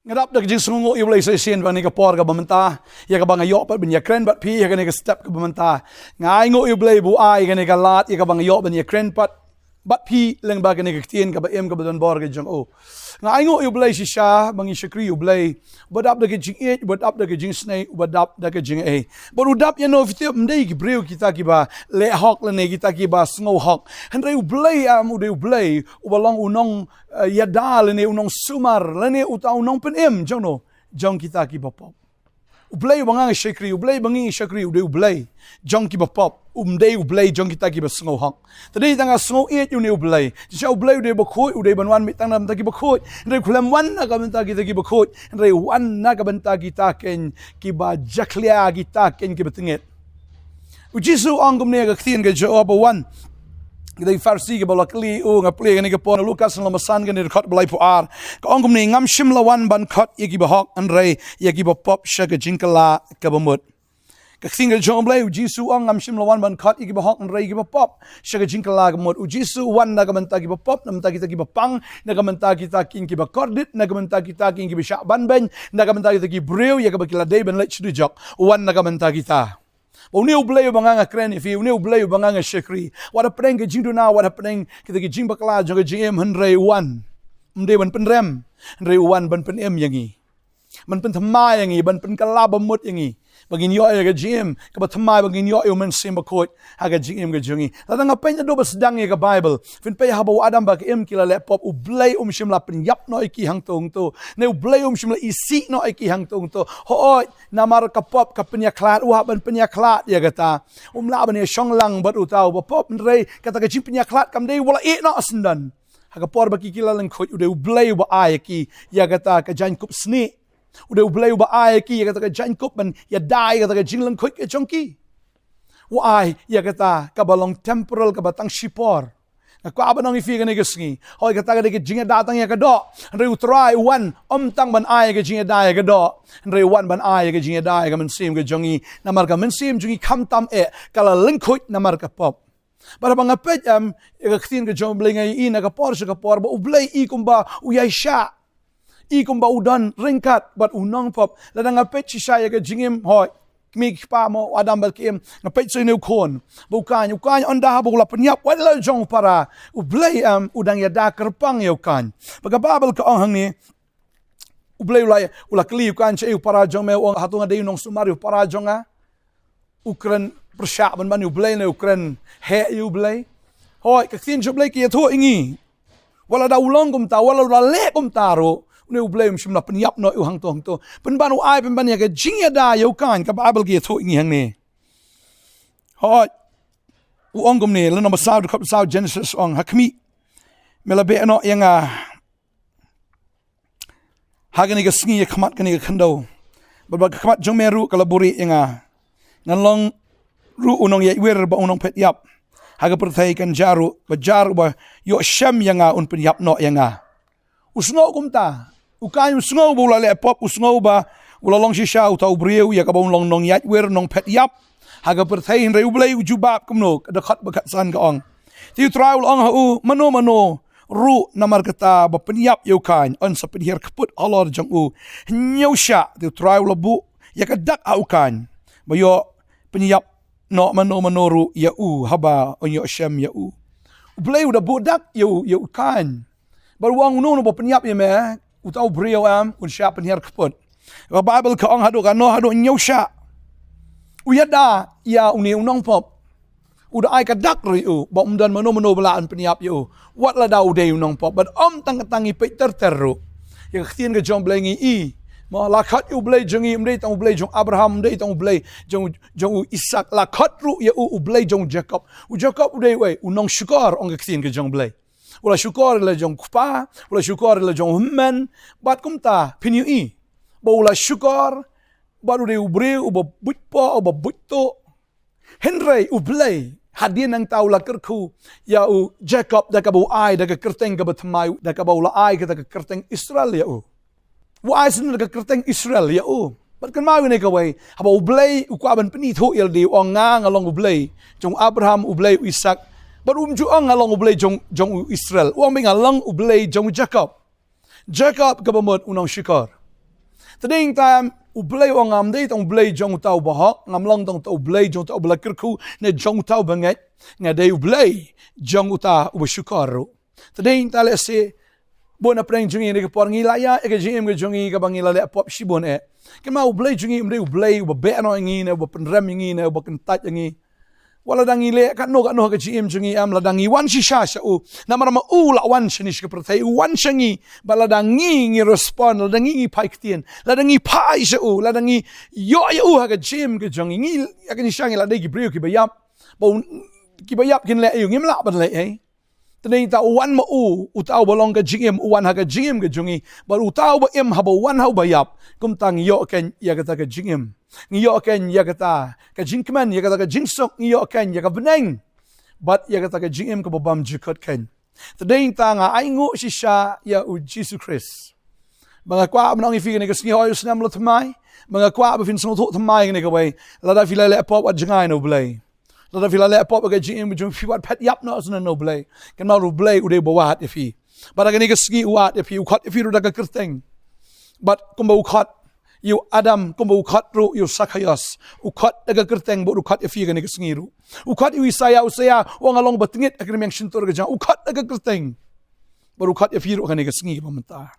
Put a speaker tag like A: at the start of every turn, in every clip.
A: Ngadap dak jing sungu U Blei sesien bang ni ka por ka bamenta ya ka bang ayok pat ben ya kren bat pi ya ka ni ka step ka bamenta ngai ngo U Blei bu ai ka ni ka lat ya ka bang ayok ben ya kren pat bat pi leng ba ka ni ka tien ka ba em ka ba don bor ka jong o ngai ngo U Blei shisha bang i shakri U Blei badap dak jing e badap dak jing snei badap dak jing e baru dap ya no fitip mdei ki breu kita ki ba le hok le ne kita ki ba sngo hok hendrei U Blei am U Blei u balong unong ya dal ni unong sumar lani utau unong penem jono jong kita ki bapop U Blei bangang shakri U Blei bangi shakri U Blei jong ki bapop umdei U Blei jong kita ki basngo hak tadi tanga sngo et U Blei jisha U Blei de bakhoi U de banwan mi tangnam ta ki bakhoi ndai khulam wan na ka banta ki ta ki bakhoi ndai wan na ka banta kita ken ki ba jaklia kita ken ki batinget U Jisu angum ne ka khien ga jo ba wan Kita farsi ke bawah keli ngapli kan ke pon Lukas nama san kan dekat belai puar. Kau angkum ni ngam shim lawan ban kat yaki bahok anrei yaki bapop syak jingkala ke bamut. Kasingal jong belai ujisu ang ngam shim lawan ban kat yaki bahok anrei yaki bapop syak jingkala ke bamut. Ujisu wan naga menta ki bapop namenta kita ki bapang naga menta kita kin ki bakordit naga menta kita kin ki bisyak ban ben naga menta kita ki breu yaki bakila day ben lech dujok wan naga menta kita. Uni U Blei banganga kren ifi uni U Blei banganga shakri wada pedeng ke jing duna wada pedeng kita ke jing bakla jong ke jing em henrei wan mde ban penrem henrei wan ban penem yangi man pen thamai yangi ban pen kala bamut yangi bagin yo ke jing ke ba thamai bagin yo men sim bakot ha ke jing em ke jongi ladang apen do basdang ye ke bible fin pe ha ba adam ba ke em kila laptop U Blei shim la pen yap no iki hang tong to ne U Blei shim la isi no iki hang tong to ho namar ka pop ka penya klat wa ban penya klat ya kata la ban ye shong lang bat utau ba pop rei kata ka jing penya klat kam dei wala e no asendan ha ka por ba ki kila lang khoi U Blei ba ai ki ya kata ka jan kup sni U Blei ba ai ki ya kata ka jan kup ban ya dai kata ka jing lang khoi ke chongki wa ai ya kata ka balong temporal ka batang shipor Aku apa nang ifi kene kesngi. Hoi kata ke jinga datang ya kedo. Reu try wan tang ban ai ke jinga dai kedo. Reu wan ban ai ke jinga dai ke mensim ke jongi. Namar ka mensim jongi kam tam kala lengkoi namar ka pop. Bara bang apet ke ktin ke jong blengai ina ka por ka por ba U Blei I kumba u yai sha. I kumba udan ringkat bat u nongpop. Ladang apet si saya ke jingim hoi. Mig pa mo adam balkim na petso ni ukon bukan onda habu la penyap wala jong para U Blei udang ya da kerpang ya ukan baga babel ka hang ni U Blei ula kli ukan che para jong me ong hatunga de nong sumari para jonga ukran persyak ban U Blei ne ukran he U Blei hoi ka tin U Blei ki tho ingi wala da ulong kum ta wala le kum taro ne U Blei shim na penyap no hang to pen ban ai pen ban ya ke jing ya da yo kan ka bible ki tho ngi hang ne hoi u ongum ne le no sa Genesis ong hakmi mela be no yanga hagani ke sngi ya khamat kani ke khando ba khamat jong meru kala buri yanga nalong ru unong ye wer ba unong pet yap haga perthai kan jaru ba yo sham yanga un pen yap no yanga usno kumta ukai usngo bula le pop usngo ba ula long shisha utau breu ya ka bong long nong yat wer nong pet yap haga perthai reu Blei ujubab kumno da khat bakat san ka ong ti traul ong hu mano ru namar kata ba penyap yo kan on sa penhir kaput alor jong u nyosha ti traul bu ya ka dak au kan ba yo penyap no mano ru ya u haba on yo sham ya u Blei udah budak yo kan baru wang no ba penyap ya me utau breu un sha penhir kaput ba bible ka ong hadu nyosha uyada ya uni nongpop udah ai ka dak ri u ba umdan mano belaan penyap yo wat la dau de nongpop but tangi pe terteru ya khtin ke jong Blei ngi ma la khat U Blei jongi mdei tang U Blei jong Abraham mdei tang U Blei jong Isak la khat ru ya U Blei jong Jacob udei we unong syukar ong khtin ke jong Blei wala syukar la jong kupa wala syukar la jong humman bat kumta pinyu ba wala syukar baru de ubre uba butpo uba butto henrei U Blei hadin nang tau la kerku ya u Jacob da ka bu ai da ka kerteng ka batmai da ka la ai ka da ka kerteng Israel ya u wa ai sun da ka kerteng Israel ya u bat kan mau ne ka wei haba U Blei u kwa ban peni tho yel di ong nga along U Blei jong Abraham U Blei Isak baru ju ang along U Blei jong Israel uang bing along U Blei jong Jacob ka bamot unang syukar Tading time U Blei ngam dei tong Blei jong tau bahok ngam long tong tau Blei jong tau bela kerku ne jong tau banget ngadei U Blei jong uta u syukaru. Tading ta le se bona preng jungi ne por ngi la ya e ke jim ke jungi ka bangi la le pop shibon e. Ke ma U Blei jungi mde U Blei u be no ngi ne u pen rem ngi ne u pen tat ngi. Wala dangi le ka no ke jim jungi am la dangi wan shi sha u na mara ma u la wan shinish ke protei wan shangi bala dangi ngi respond la dangi paik tien la dangi pai sha u la dangi yo u ha ke jim ke jungi ngi ya ke ni shangi la dei ki brio ki bayap bo ki bayap kin le yu ngim la ban le eh. Tading ta wan ma u tau bolong ke jim wan ha ke jim ke jungi ba u tau ba em ha bo wan ha bayap kum tang yo ken ya ke ta ke jim ngiyo ken ya kata ka jinkman ya kata ka jingsok ngiyo ken ya ka beneng but ya kata ka jim ka babam jikot ken tading ta nga ai ngu shisha ya u Jesus Christ mga kwa manong ifi ne ka sngi hoyo snam lo tmai mga kwa ba fin sno to tmai ne ka way la da fila le pop at jangai no blay la da fila le pop ka jim ju fi wat pet yap no sna no blay kan ma ru blay u de bo wat ifi but aga ne ka sngi wat ifi u khat ifi ru da ka kerteng but kumba u khat you Adam kumbu ukhat ru you Sakayas ukhat daga kerteng bo ukhat ifi ga ne sngiru ukhat yu Isaya usaya wang along batingit agrim yang shintor ga jang ukhat daga kerteng bo ukhat ifi ru ga ne sngi pamenta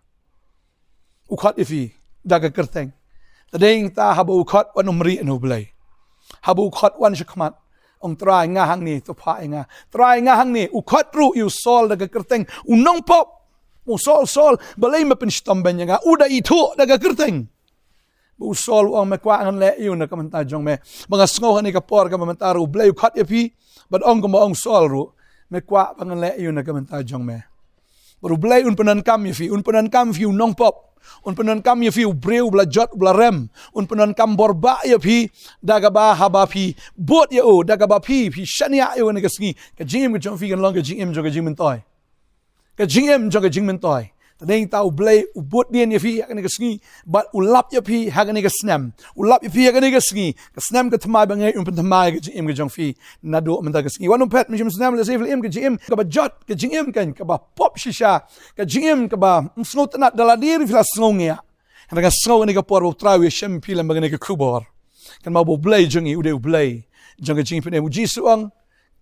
A: ukhat ifi daga kerteng tadeng ta habu ukhat wan umri no blai habu ukhat wan shakmat ong try nga hang ni to pa nga try nga hang ni ukhat ru you sol daga kerteng nongpop mo sol balay mapen stamben nga uda itu daga kerteng usol ang mekwa ang le yun na kamanta jong me mga sngo ni kapor ka mamanta ru blay khat epi but ong ko ong sol ru mekwa ang le yun na kamanta jong me ru blay un panan kam yefi un panan kam fi nongpop un panan kam yefi breu bla jot bla rem un panan kam borba yefi daga ba haba fi bot ye o daga ba fi shania yo ne kasngi ka jim ko jong fi kan long ka jim jo ka jim toy ka jim jo ka jim toy tading tau Blei ubut dien ye fi hakane kasngi but ulap ye fi hakane kasnem ulap ye fi hakane kasngi kasnem ka tmai bangai umpen tmai ka jim ka jong fi nado menta kasngi wanum pet mijim snem le sefel im ka jim ka ba jot ka jim kan ka ba pop shisha ka jim ka ba sngot na dala diri fila sngongia and ka sngo ni ka por trawi shem pilam bangai ka Khubor kan ma bo Blei jongi ude Blei jong ka jim pe mu jisuang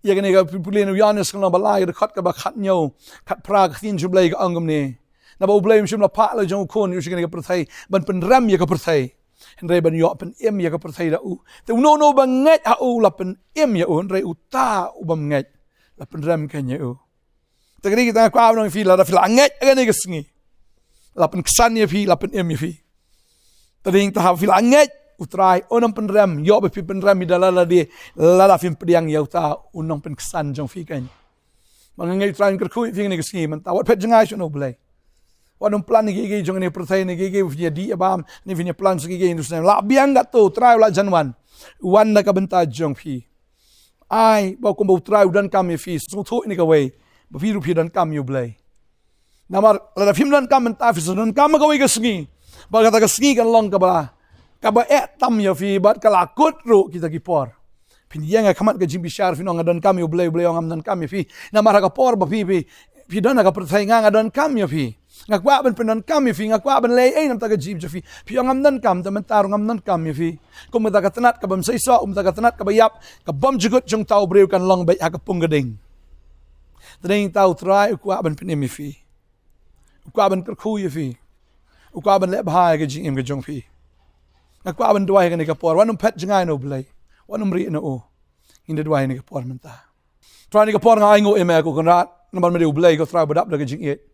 A: ye kan ka pulen Yanes kan ba lai ka khat ka ba khat nyo khat pra ka tin ju Blei ka angam ni na ba blame shim la pa la jong kon yu shigani ka prathai ban pen ram ya ka prathai henre ban yo pen em ya ka prathai da u te no ban ngai ha u la pen em ya u henre u ta u bam ngai la pen ram kan ya u te gri kita kwa no fi la da fi la ngai ga ne ga sngi la pen ksan ya fi la pen em ya fi te ding ta ha fi la ngai u trai onam pen ram yo ba fi pen ram mi da la di la la fi pediang ya u ta u nong pen ksan jong fi kan mang ngai trai ka khu fi ne ga sngi man ta wat pet jangai sho no blai wanum plan ni gigi jong ni protein ni gigi via di abam ni via plan si gigi industri la biang gato try la janwan wan na ka benta jong fi ai ba ko bo try dan kam mi fi so tho ni ka way ba fi ru fi dan kam U Blei namar la film dan kam ta fi so dan kam ka way ka sngi ba ka sngi kan long ka ba tam ya fi bat ka la kut ru kita ki por pin yang ka mat ka jim bishar fi no dan kam U Blei ngam dan kam fi namar ka por ba fi dan ka protein nga dan kam ya fi ngakwa ban penan kam fi ngakwa ban lei ai nam ta ka jib fi ngam nan kam ta man tar ngam nan kam fi kum ta ka tanat ka bam sai so ta ka tanat ka bayap ka bam jugut jong tau breu kan long bai ha ka pung gading tading tau try ukwa ban penem fi ukwa ban ka khu fi ukwa ban le bhai ka jim ka jong fi ngakwa ban dwai ka ni ka por wanum pet jangai no Blei wanum ri no o inda dwai ni ka por man ta try ni ka por ngai ngo eme ko kan rat namar me U Blei ko try badap da ka jing it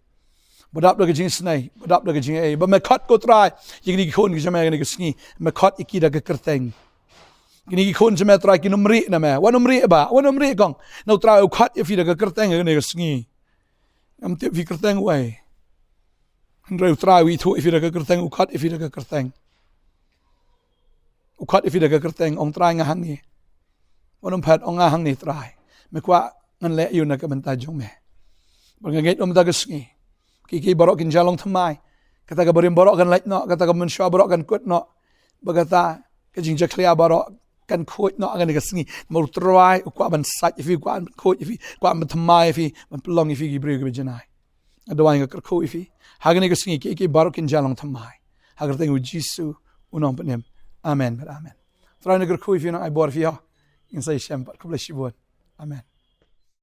A: badap da jing snai badap da jing ba me khat ko try yigni khon ki jama ni sngi me khat iki da kerteng gini khon jama try ki numri na me wanumri gong no try khat if da kerteng ni sngi am te vi kerteng wai ndre try wi thu if da kerteng khat if da kerteng khat if da kerteng ong try nga hang ni wanum phat ong nga hang ni try me kwa ngan le yu na ka banta jong me bangai da sngi kiki barok kin jalong thamai kata ka barim barok kan lait no kata ka mensha barok kan kut no bagata ka jing jaklia barok kan kut no kan ka sngi mo try kwa ban sat ifi kwa kut ifi kwa ban thamai ifi ban plong ifi gi breu ge janai adawai ka ko ifi hagani ka sngi kiki barok kin jalong thamai Hagar tengu Jisu unong penem. Amen. Amen. Try na gerkui fi na ay bor fi ha. In say shem pat. God bless you. Amen.